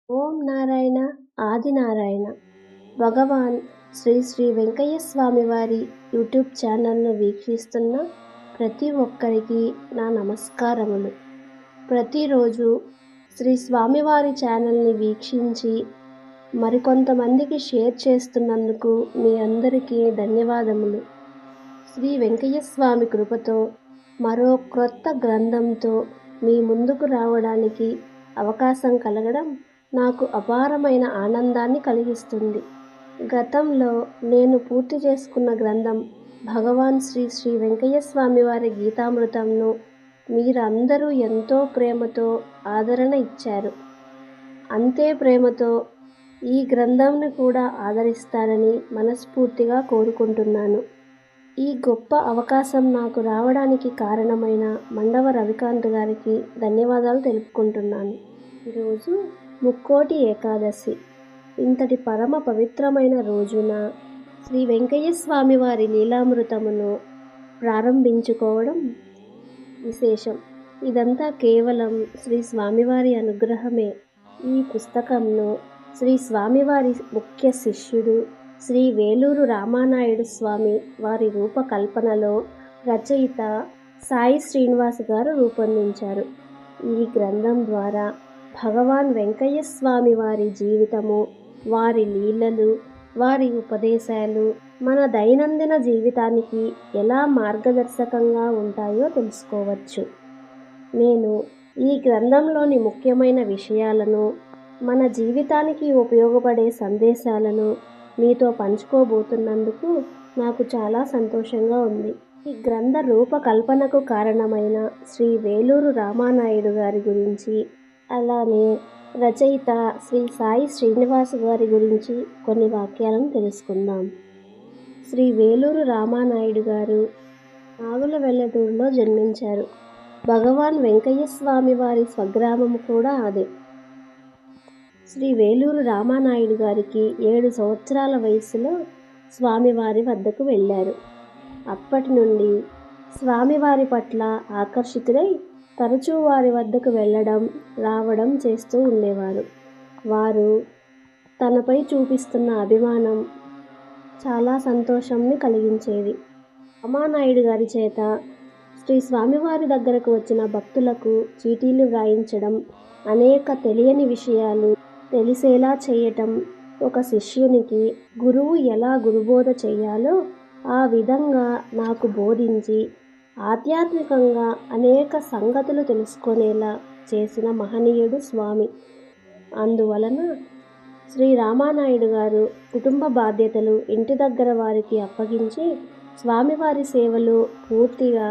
ఓం నారాయణ ఆదినారాయణ భగవాన్ శ్రీ శ్రీ వెంకయ్య స్వామి వారి యూట్యూబ్ ఛానల్ను వీక్షిస్తున్న ప్రతి ఒక్కరికి నా నమస్కారములు. ప్రతిరోజు శ్రీ స్వామివారి ఛానల్ని వీక్షించి మరికొంతమందికి షేర్ చేస్తున్నందుకు మీ అందరికీ ధన్యవాదములు. శ్రీ వెంకయ్య స్వామి కృపతో మరో క్రొత్త గ్రంథంతో మీ ముందుకు రావడానికి అవకాశం కలగడం నాకు అపారమైన ఆనందాన్ని కలిగిస్తుంది. గతంలో నేను పూర్తి చేసుకున్న గ్రంథం భగవాన్ శ్రీ శ్రీ వెంకయ్య స్వామి వారి గీతామృతంను మీరందరూ ఎంతో ప్రేమతో ఆదరణ ఇచ్చారు. అంతే ప్రేమతో ఈ గ్రంథంను కూడా ఆదరిస్తారని మనస్ఫూర్తిగా కోరుకుంటున్నాను. ఈ గొప్ప అవకాశం నాకు రావడానికి కారణమైన మండవ రవికాంత్ గారికి ధన్యవాదాలు తెలుపుకుంటున్నాను. ఈరోజు ముక్కోటి ఏకాదశి. ఇంతటి పరమ పవిత్రమైన రోజున శ్రీ వెంకయ్య స్వామి వారి లీలామృతమును ప్రారంభించుకోవడం విశేషం. ఇదంతా కేవలం శ్రీ స్వామివారి అనుగ్రహమే. ఈ పుస్తకంను శ్రీ స్వామివారి ముఖ్య శిష్యుడు శ్రీ వేలూరు రామానాయుడు స్వామి వారి రూపకల్పనలో రచయిత సాయి శ్రీనివాస్ గారు రూపొందించారు. ఈ గ్రంథం ద్వారా భగవాన్ వెంకయ్య స్వామి వారి జీవితము, వారి లీలలు, వారి ఉపదేశాలు మన దైనందిన జీవితానికి ఎలా మార్గదర్శకంగా ఉంటాయో తెలుసుకోవచ్చు. నేను ఈ గ్రంథంలోని ముఖ్యమైన విషయాలను, మన జీవితానికి ఉపయోగపడే సందేశాలను మీతో పంచుకోబోతున్నందుకు నాకు చాలా సంతోషంగా ఉంది. ఈ గ్రంథ రూపకల్పనకు కారణమైన శ్రీ వేలూరు రామానాయుడు గారి గురించి, అలానే రచయిత శ్రీ సాయి శ్రీనివాస్ గారి గురించి కొన్ని వాక్యాలను తెలుసుకుందాం. శ్రీ వేలూరు రామానాయుడు గారు నాగులవెల్లటూరులో జన్మించారు. భగవాన్ వెంకయ్య స్వామి వారి స్వగ్రామము కూడా అదే. శ్రీ వేలూరు రామానాయుడు గారికి 7 సంవత్సరాల వయసులో స్వామివారి వద్దకు వెళ్ళారు. అప్పటి నుండి స్వామివారి పట్ల ఆకర్షితులై తరచూ వారి వద్దకు వెళ్ళడం రావడం చేస్తూ ఉండేవారు. వారు తనపై చూపిస్తున్న అభిమానం చాలా సంతోషంని కలిగించేది. రామానాయుడు గారి చేత శ్రీ స్వామివారి దగ్గరకు వచ్చిన భక్తులకు చీటీలు వ్రాయించడం, అనేక తెలియని విషయాలు తెలిసేలా చేయటం, ఒక శిష్యునికి గురువు ఎలా గురుబోధ చేయాలో ఆ విధంగా నాకు బోధించి ఆధ్యాత్మికంగా అనేక సంగతులు తెలుసుకునేలా చేసిన మహనీయుడు స్వామి. అందువలన శ్రీ రామానాయుడు గారు కుటుంబ బాధ్యతలు ఇంటి దగ్గర వారికి అప్పగించి స్వామివారి సేవలు పూర్తిగా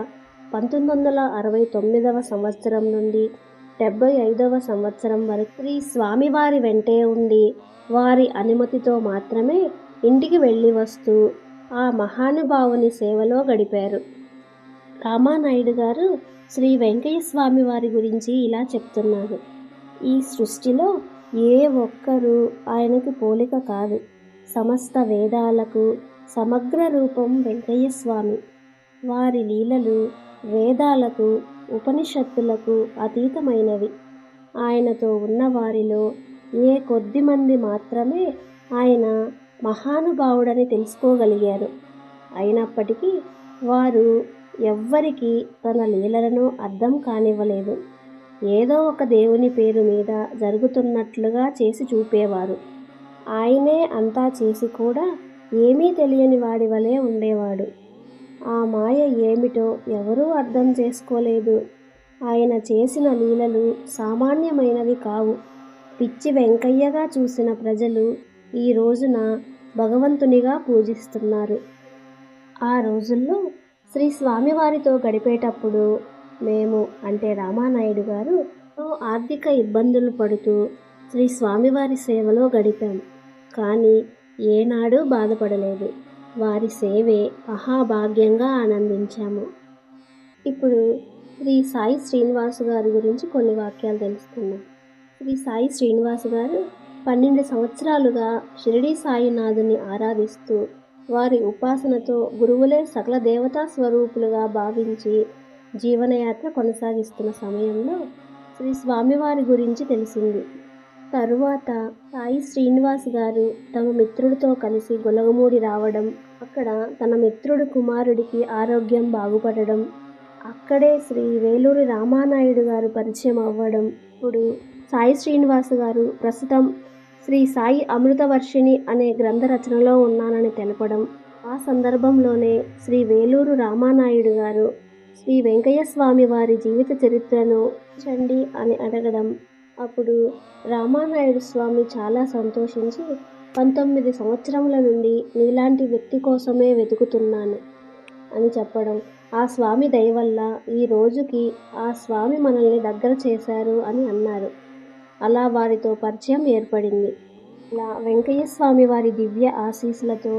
1969వ సంవత్సరం నుండి 75వ సంవత్సరం వరకు శ్రీ స్వామివారి వెంటే ఉండి వారి అనుమతితో మాత్రమే ఇంటికి వెళ్ళి వస్తూ ఆ మహానుభావుని సేవలో గడిపారు. రామానాయుడు గారు శ్రీ వెంకయ్య స్వామి వారి గురించి ఇలా చెప్తున్నారు. ఈ సృష్టిలో ఏ ఒక్కరూ ఆయనకు పోలిక కాదు. సమస్త వేదాలకు సమగ్ర రూపం వెంకయ్య స్వామి. వారి లీలలు వేదాలకు ఉపనిషత్తులకు అతీతమైనవి. ఆయనతో ఉన్న వారిలో ఏ కొద్ది మంది మాత్రమే ఆయన మహానుభావుడని తెలుసుకోగలిగారు. అయినప్పటికీ వారు ఎవ్వరికీ తన లీలలను అర్థం కానివ్వలేదు. ఏదో ఒక దేవుని పేరు మీద జరుగుతున్నట్లుగా చేసి చూపేవారు. ఆయనే అంతా చేసి కూడా ఏమీ తెలియని వాడి వలె ఉండేవాడు. ఆ మాయ ఏమిటో ఎవరూ అర్థం చేసుకోలేదు. ఆయన చేసిన లీలలు సామాన్యమైనవి కావు. పిచ్చి వెంకయ్యగా చూసిన ప్రజలు ఈ రోజున భగవంతునిగా పూజిస్తున్నారు. ఆ రోజుల్లో శ్రీ స్వామివారితో గడిపేటప్పుడు మేము, అంటే రామానాయుడు గారు, ఆర్థిక ఇబ్బందులు పడుతూ శ్రీ స్వామివారి సేవలో గడిపాం. కానీ ఏనాడూ బాధపడలేదు. వారి సేవే మహాభాగ్యంగా ఆనందించాము. ఇప్పుడు శ్రీ సాయి శ్రీనివాస్ గారి గురించి కొన్ని వాక్యాలు తెలుసుకుందాం. శ్రీ సాయి శ్రీనివాస్ గారు 12 సంవత్సరాలుగా షిరిడీ సాయినాథుని ఆరాధిస్తూ వారి ఉపాసనతో గురువులే సకల దేవతా స్వరూపులుగా భావించి జీవనయాత్ర కొనసాగిస్తున్న సమయంలో శ్రీ స్వామివారి గురించి తెలిసింది. తరువాత సాయి శ్రీనివాస్ గారు తమ మిత్రుడితో కలిసి గొలగమూడి రావడం, అక్కడ తన మిత్రుడి కుమారుడికి ఆరోగ్యం బాగుపడడం, అక్కడే శ్రీ వేలూరి రామానాయుడు గారు పరిచయం అవ్వడం. ఇప్పుడు సాయి శ్రీనివాస్ గారు ప్రస్తుతం శ్రీ సాయి అమృతవర్షిణి అనే గ్రంథ రచనలో ఉన్నానని తెలపడం, ఆ సందర్భంలోనే శ్రీ వేలూరు రామానాయుడు గారు శ్రీ వెంకయ్య స్వామి వారి జీవిత చరిత్రను చండి అని అడగడం, అప్పుడు రామానాయుడు స్వామి చాలా సంతోషించి 19 సంవత్సరముల నుండి నీలాంటి వ్యక్తి కోసమే వెతుకుతున్నాను అని చెప్పడం, ఆ స్వామి దయ వల్ల ఈ రోజుకి ఆ స్వామి మనల్ని దగ్గర చేశారు అని అన్నారు. అలా వారితో పరిచయం ఏర్పడింది. ఇలా వెంకయ్య స్వామి వారి దివ్య ఆశీస్సులతో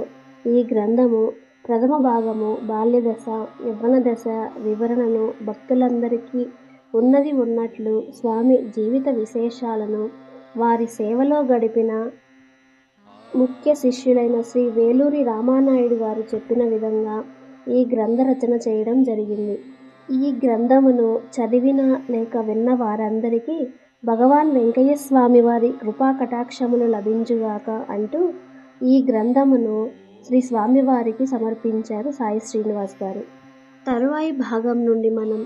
ఈ గ్రంథము ప్రథమ భాగము బాల్యదశ, యవ్వన దశ వివరణను భక్తులందరికీ ఉన్నది ఉన్నట్లు స్వామి జీవిత విశేషాలను, వారి సేవలో గడిపిన ముఖ్య శిష్యులైన శ్రీ వేలూరి రామానాయుడు గారు చెప్పిన విధంగా ఈ గ్రంథ రచన చేయడం జరిగింది. ఈ గ్రంథమును చదివిన లేక విన్న వారందరికీ భగవాన్ వెంకయ్య స్వామి వారి కృపా కటాక్షములు లభించుగాక అంటూ ఈ గ్రంథమును శ్రీ స్వామివారికి సమర్పించారు సాయి శ్రీనివాస్ గారు. తరువాయి భాగం నుండి మనం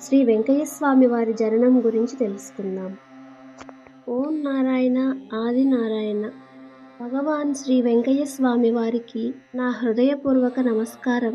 శ్రీ వెంకయ్య స్వామి వారి జననం గురించి తెలుసుకుందాం. ఓం నారాయణ ఆది నారాయణ. భగవాన్ శ్రీ వెంకయ్య స్వామి వారికి నా హృదయపూర్వక నమస్కారం.